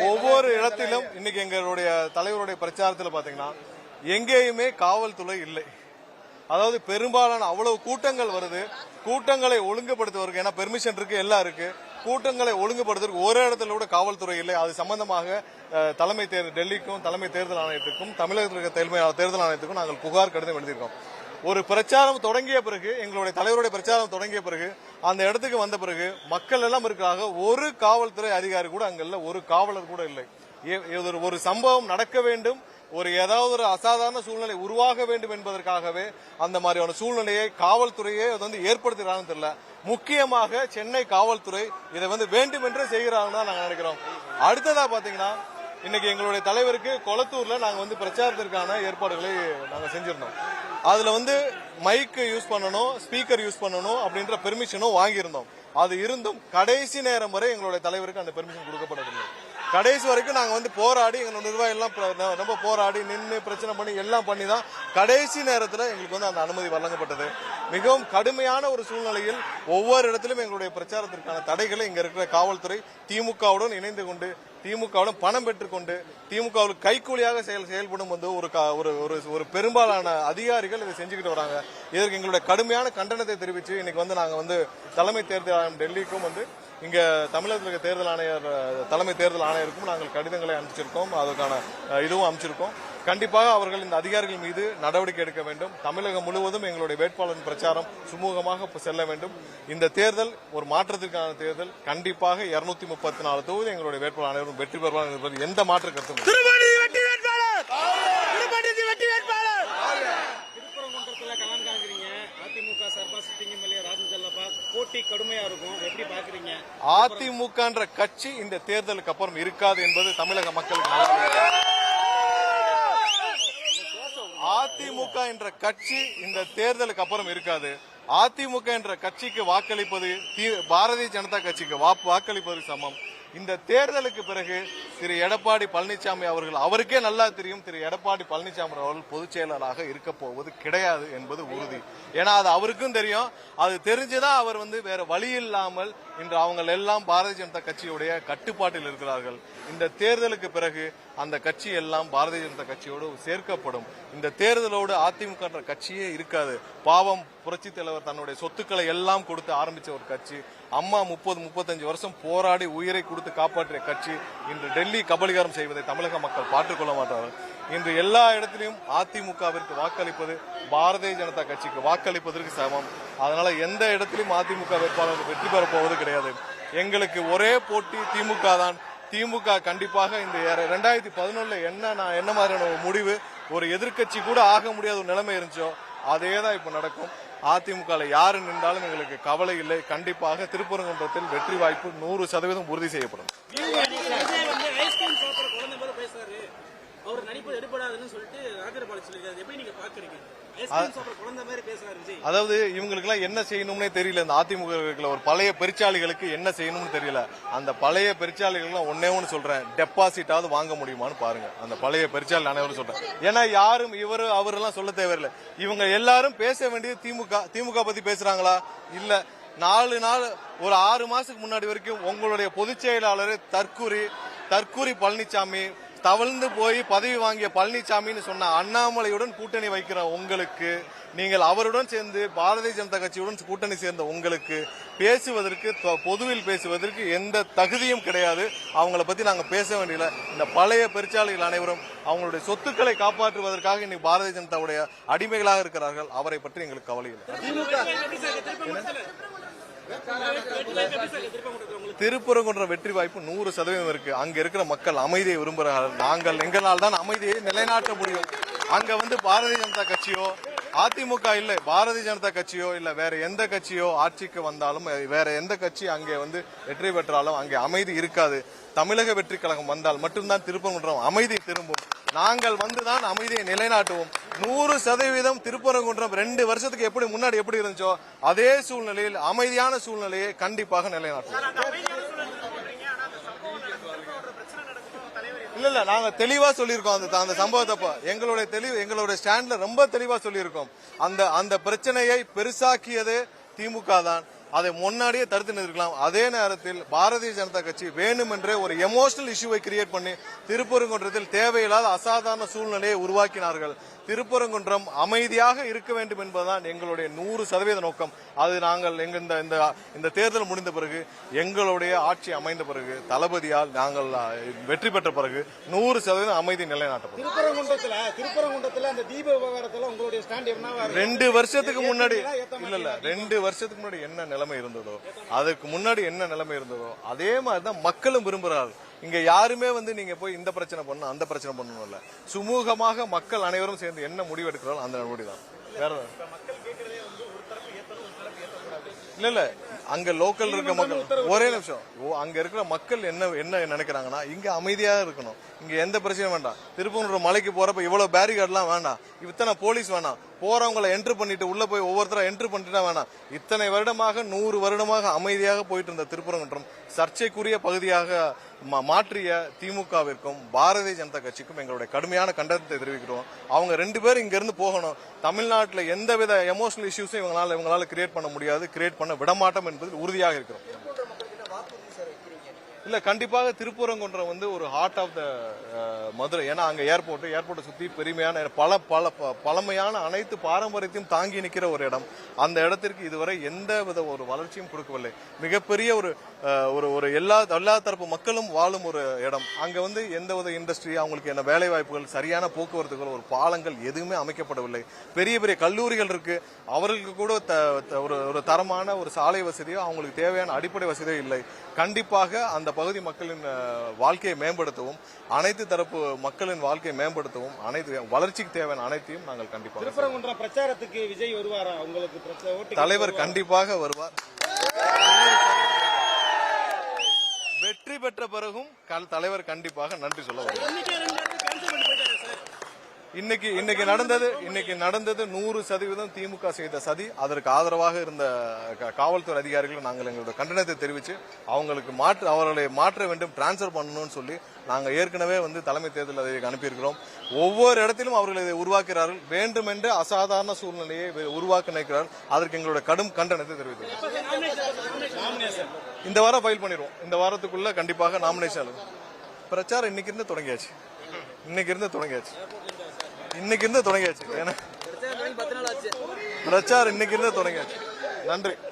ஒவ்வொரு இடத்திலும் இன்னைக்கு எங்களுடைய தலைவருடைய பிரச்சாரத்தில் பாத்தீங்கன்னா எங்கேயுமே காவல்துறை இல்லை. அதாவது பெரும்பாலான அவ்வளவு கூட்டங்கள் வருது, கூட்டங்களை ஒழுங்குபடுத்துவதற்கு ஏன்னா பெர்மிஷன் இருக்கு, எல்லாம் இருக்கு, கூட்டங்களை ஒழுங்குபடுத்துவதற்கு ஒரு இடத்துல கூட காவல்துறை இல்லை. அது சம்பந்தமாக தலைமை தேர்தல் டெல்லிக்கும் தலைமை தேர்தல் ஆணையத்துக்கும் தமிழகத்தில் இருக்க தேர்தல் ஆணையத்துக்கும் நாங்கள் புகார் கடிதம் எழுதியிருக்கோம். ஒரு பிரச்சாரம் தொடங்கிய பிறகு, எங்களுடைய தலைவருடைய பிரச்சாரம் தொடங்கிய பிறகு, அந்த இடத்துக்கு வந்த பிறகு மக்கள் எல்லாம் இருக்கிறாங்க. ஒரு காவல்துறை அதிகாரி கூட அங்க இல்ல, ஒரு காவலர் கூட இல்லை. ஒரு சம்பவம் நடக்க வேண்டும், ஏதாவது ஒரு அசாதாரண சூழ்நிலை உருவாக வேண்டும் என்பதற்காகவே அந்த மாதிரியான சூழ்நிலையை காவல்துறையே ஏற்படுத்துகிறாங்கன்னு தெரியல. முக்கியமாக சென்னை காவல்துறை இதை வேண்டும் என்றே செய்கிறாங்கன்னு தான் நாங்க நினைக்கிறோம். அடுத்ததா பாத்தீங்கன்னா இன்னைக்கு எங்களுடைய தலைவருக்கு கொளத்தூர்ல நாங்க பிரச்சாரத்திற்கான ஏற்பாடுகளை நாங்க செஞ்சிருந்தோம். அதுல மைக் யூஸ் பண்ணணும், ஸ்பீக்கர் யூஸ் பண்ணணும் அப்படின்ற பெர்மிஷனும் வாங்கியிருந்தோம். அது இருந்தும் கடைசி நேரம் வரை எங்களுடைய தலைவருக்கு அந்த பெர்மிஷன் கொடுக்கப்படவில்லை. கடைசி வரைக்கும் நாங்க போராடி, எங்களோட நிர்வாகம் எல்லாம் ரொம்ப போராடி நின்று பிரச்சனை பண்ணி எல்லாம் பண்ணி தான் கடைசி நேரத்தில் எங்களுக்கு அந்த அனுமதி வழங்கப்பட்டது. மிகவும் கடுமையான ஒரு சூழ்நிலையில் ஒவ்வொரு இடத்திலும் எங்களுடைய பிரச்சாரத்திற்கான தடைகளை இங்க இருக்கிற காவல்துறை திமுகவுடன் இணைந்து கொண்டு, திமுகவுடன் பணம் பெற்றுக்கொண்டு, திமுகவுக்கு கைக்கூலியாக செயல்படும் ஒரு பெரும்பாலான அதிகாரிகள் இதை செஞ்சுக்கிட்டு வராங்க. இதற்கு எங்களுடைய கடுமையான கண்டனத்தை தெரிவித்து இன்னைக்கு நாங்க தலைமை தேர்தல் ஆணையம் டெல்லிக்கும் இங்க தமிழகத்தில் இருக்க தேர்தல் ஆணையர் தலைமை தேர்தல் ஆணையருக்கும் நாங்கள் கடிதங்களை அனுப்பிச்சிருக்கோம். அதற்கான இதுவும் அனுப்பிச்சிருக்கோம். கண்டிப்பாக அவர்கள் இந்த அதிகாரிகள் மீது நடவடிக்கை எடுக்க வேண்டும். தமிழகம் முழுவதும் எங்களுடைய வேட்பாளரின் பிரச்சாரம் சுமூகமாக செல்ல வேண்டும். இந்த தேர்தல் ஒரு மாற்றத்திற்கான தேர்தல். கண்டிப்பாக 234 தொகுதி எங்களுடைய வேட்பாளர் அனைவரும் வெற்றி பெறுவார் என்பது எந்த மாற்று கருத்தும் இல்லை. அதிமுக கட்சி இந்த தேர்தலுக்கு அப்புறம் இருக்காது என்பது தமிழக மக்களுக்கு அதிமுக என்ற கட்சி இந்த தேர்தலுக்கு அப்புறம் இருக்காது. அதிமுக என்ற கட்சிக்கு வாக்களிப்பது பாரதிய ஜனதா கட்சிக்கு வாக்களிப்பது சமம். இந்த தேர்தலுக்கு பிறகு திரு எடப்பாடி பழனிசாமி அவருக்கே நல்லா தெரியும், திரு எடப்பாடி பழனிசாமி அவர்கள் பொதுச் செயலராக இருக்க போவது கிடையாது என்பது உறுதி. ஏன்னா அது அவருக்கும் தெரியும். அது தெரிஞ்சுதான் அவர் வேற வழி இல்லாமல் இன்று அவங்க எல்லாம் பாரதிய ஜனதா கட்சியுடைய கட்டுப்பாட்டில் இருக்கிறார்கள். இந்த தேர்தலுக்கு பிறகு அந்த கட்சி எல்லாம் பாரதிய ஜனதா கட்சியோடு சேர்க்கப்படும். இந்த தேர்தலோடு அதிமுக கட்சியே இருக்காது. பாவம் புரட்சி தலைவர் தன்னுடைய சொத்துக்களை எல்லாம் கொடுத்து ஆரம்பிச்ச ஒரு கட்சி. அம்மா 30-35 வருஷம் போராடி உயிரை கொடுத்து காப்பாற்றிய கட்சி இன்று டெல்லி கபலீகரம் செய்வதை தமிழக மக்கள் பாற்றுக்கொள்ள மாட்டார்கள். இன்று எல்லா இடத்திலும் அதிமுகவிற்கு வாக்களிப்பது பாரதிய ஜனதா கட்சிக்கு வாக்களிப்பதற்கு சமம். அதனால எந்த இடத்திலும் அதிமுக வேட்பாளர் வெற்றி பெறப் போவது கிடையாது. எங்களுக்கு ஒரே போட்டி திமுக தான். திமுக கண்டிப்பாக இந்த 2011 என்ன மாதிரியான ஒரு முடிவு, ஒரு எதிர்கட்சி கூட ஆக முடியாத ஒரு நிலைமை இருந்துச்சோ அதேதான் இப்ப நடக்கும். அதிமுக யாரு நின்றாலும் எங்களுக்கு கவலை இல்லை. கண்டிப்பாக திருப்பரங்குன்றத்தில் வெற்றி வாய்ப்பு 100% உறுதி செய்யப்படும். அதாவது இவங்களுக்கு எல்லாம் என்ன செய்யணும்னே தெரியல. இந்த அதிமுக ஒரு பழைய பெருச்சாளிகளுக்கு என்ன செய்யணும்னு தெரியல. அந்த பழைய பெருச்சாளிகள் ஒன்னே ஒன்னு சொல்றேன், டெபாசிட்டாவது வாங்க முடியுமான்னு பாருங்க. அந்த பழைய பெருச்சாளி அனைவரும் சொல்றேன். ஏன்னா யாரும் அவரெல்லாம் சொல்ல தேவையில்லை. இவங்க எல்லாரும் பேச வேண்டியது திமுக பத்தி பேசுறாங்களா? இல்ல. 4 நாள் ஒரு 6 மாசத்துக்கு முன்னாடி வரைக்கும் உங்களுடைய பொதுச் செயலாளர் தற்கூரி பழனிசாமி, தவழ்ந்து போய் பதவி வாங்கிய பழனிசாமின்னு சொன்ன அண்ணாமலையுடன் கூட்டணி வைக்கிற உங்களுக்கு, நீங்கள் அவருடன் சேர்ந்து பாரதிய ஜனதா கட்சியுடன் கூட்டணி சேர்ந்த உங்களுக்கு பேசுவதற்கு, பொதுவில் பேசுவதற்கு எந்த தகுதியும் கிடையாது. அவங்கள பத்தி நாங்க பேச வேண்டியல. இந்த பழைய பெருச்சாளிகள் அனைவரும் அவங்களுடைய சொத்துக்களை காப்பாற்றுவதற்காக இன்னைக்கு பாரதிய ஜனதாவுடைய அடிமைகளாக இருக்கிறார்கள். அவரை பற்றி எங்களுக்கு கவலை இல்லை. திருப்பரங்குன்ற வெற்றி வாய்ப்பு 100% இருக்கு. அங்க இருக்கிற மக்கள் அமைதியை விரும்புகிறார்கள். நாங்கள் எங்களால் தான் அமைதியை நிலைநாட்ட முடியும். அங்க பாரதிய ஜனதா கட்சியோ அதிமுக இல்ல, பாரதிய ஜனதா கட்சியோ இல்ல வேற எந்த கட்சியோ ஆட்சிக்கு வந்தாலும், வேற எந்த கட்சி அங்கே வெற்றி பெற்றாலும் அங்கே அமைதி இருக்காது. தமிழக வெற்றி கழகம் வந்தால் மட்டும்தான் திருப்பரங்குன்றம் அமைதி திரும்பும். நாங்கள் வந்துதான் அமைதியை நிலைநாட்டுவோம். 100% திருப்பரங்குன்றம் 2 வருஷத்துக்கு முன்னாடி எப்படி இருந்துச்சோ அதே சூழ்நிலையில் அமைதியான சூழ்நிலையை கண்டிப்பாக நிலைநாட்டுவோம். இல்ல நாங்க தெளிவா சொல்லியிருக்கோம். அந்த சம்பவத்தப்ப எங்களுடைய ஸ்டாண்ட்ல ரொம்ப தெளிவா சொல்லியிருக்கோம். அந்த பிரச்சனையை பெருசாக்கியது திமுக தான். அதை முன்னாடியே தடுத்து நிறுத்தலாம். அதே நேரத்தில் பாரதிய ஜனதா கட்சி வேணுமென்றே ஒரு எமோஷனல் இஷ்யூவை கிரியேட் பண்ணி திருப்பரங்குன்றத்தில் தேவையில்லாத அசாதாரண சூழ்நிலையை உருவாக்கினார்கள். திருப்பரங்குன்றம் அமைதியாக இருக்க வேண்டும் என்பதுதான் எங்களுடைய 100% நோக்கம். அது நாங்கள் இந்த தேர்தல் முடிந்த பிறகு, எங்களுடைய ஆட்சி அமைந்த பிறகு, தளபதியால் நாங்கள் வெற்றி பெற்ற பிறகு 100% அமைதி நிலைநாட்டப்படும். திருப்பரங்குன்றத்துல அந்த தீப விவகாரத்துல உங்களுடைய ஸ்டாண்ட் என்னவா? 2 வருஷத்துக்கு முன்னாடி 2 வருஷத்துக்கு முன்னாடி என்ன நிலைமை இருந்ததோ, அதுக்கு முன்னாடி என்ன நிலைமை இருந்ததோ அதே மாதிரிதான் மக்களும் விரும்புகிறார்கள். இங்க யாருமே நீங்க போய் இந்த பிரச்சனை பண்ணணும் அந்த பிரச்சனை பண்ணணும் இல்ல, சுமூகமாக மக்கள் அனைவரும் சேர்ந்து என்ன முடிவு எடுக்கிறார்கள் அந்த முடிவுதான். வேற இல்ல அங்க லோக்கல் இருக்க மக்கள் ஒரே நிமிஷம், அங்க இருக்கிற மக்கள் என்ன நினைக்கிறாங்கன்னா, இங்க அமைதியா இருக்கணும், இங்க எந்த பிரச்சனையும் வேண்டாம். திருப்பூர் மலைக்கு போறப்ப இவ்வளவு பேரிகார்ட் எல்லாம் வேண்டாம், இத்தனை போலீஸ் வேணாம், போறவங்களை என்ட்ரு பண்ணிட்டு உள்ள போய் ஒவ்வொருத்தரா என்ட்ரு பண்ணிட்டா வேணாம். இத்தனை வருடமாக 100 வருடமாக அமைதியாக போயிட்டு இருந்த திருப்பரங்குன்றம் சர்ச்சைக்குரிய பகுதியாக மாற்றிய திமுகவிற்கும் பாரதிய ஜனதா கட்சிக்கும் எங்களுடைய கடுமையான கண்டனத்தை தெரிவிக்கிறோம். அவங்க 2 பேரும் இங்க இருந்து போகணும். தமிழ்நாட்டில் எந்தவித எமோஷனல் இஷ்யூஸும் இவங்களால கிரியேட் பண்ண முடியாது, கிரியேட் பண்ண விடமாட்டோம் என்பதில் உறுதியாக இருக்கிறோம். இல்ல கண்டிப்பாக திருப்பரங்குன்றம் ஒரு ஹார்ட் ஆஃப் த மதுரை. ஏன்னா அங்க ஏர்போர்ட்டை சுத்தி பெருமையான பழமையான அனைத்து பாரம்பரியத்தையும் தாங்கி நிற்கிற ஒரு இடம். அந்த இடத்திற்கு இதுவரை எந்த வித ஒரு வளர்ச்சியும் கொடுக்கவில்லை. மிகப்பெரிய ஒரு எல்லா தரப்பு மக்களும் வாழும் ஒரு இடம். அங்க எந்த வித இண்டஸ்ட்ரி, அவங்களுக்கு என்ன வேலை வாய்ப்புகள், சரியான போக்குவரத்துகள், ஒரு பாலங்கள் எதுவுமே அமைக்கப்படவில்லை. பெரிய பெரிய கல்லூரிகள் இருக்கு, அவர்களுக்கு கூட ஒரு தரமான ஒரு சாலை வசதியோ அவங்களுக்கு தேவையான அடிப்படை வசதியோ இல்லை. கண்டிப்பாக அந்த பகுதி மக்களின் வாழ்க்கையை மேம்படுத்தவும், அனைத்து தரப்பு மக்களின் வாழ்க்கையை மேம்படுத்தவும், அனைத்து வளர்ச்சிக்கு தேவையான அனைத்தையும் நாங்கள் கண்டிப்பாக. திருப்பரங்குன்றம் பிரச்சாரத்துக்கு விஜய் வருவாரா? உங்களுக்கு தலைவர் கண்டிப்பாக வருவார். வெற்றி பெற்ற பிறகும் தலைவர் கண்டிப்பாக நன்றி சொல்ல வருவார். இன்னைக்கு நடந்தது 100% திமுக செய்த சதி. அதற்கு ஆதரவாக இருந்த காவல்துறை அதிகாரிகள் நாங்கள் எங்களுடைய கண்டனத்தை தெரிவித்து அவர்களை மாற்ற வேண்டும், டிரான்ஸ்பர் பண்ணணும்னு சொல்லி நாங்கள் ஏற்கனவே தலைமை தேர்தல் அதிகாரிக்கு அனுப்பியிருக்கிறோம். ஒவ்வொரு இடத்திலும் அவர்கள் இதை உருவாக்குகிறார்கள், வேண்டுமென்று அசாதாரண சூழ்நிலையை உருவாக்க நினைக்கிறார்கள். அதற்கு எங்களுடைய கடும் கண்டனத்தை தெரிவித்துள்ளோம். இந்த வாரம் ஃபைல் பண்ணிடுவோம். இந்த வாரத்துக்குள்ள கண்டிப்பாக நாமினேஷன். பிரச்சாரம் இன்னைக்கு இருந்து தொடங்கியாச்சு. பிரச்சாரம் இன்னைக்கு இருந்து தொடங்கியாச்சு. நன்றி.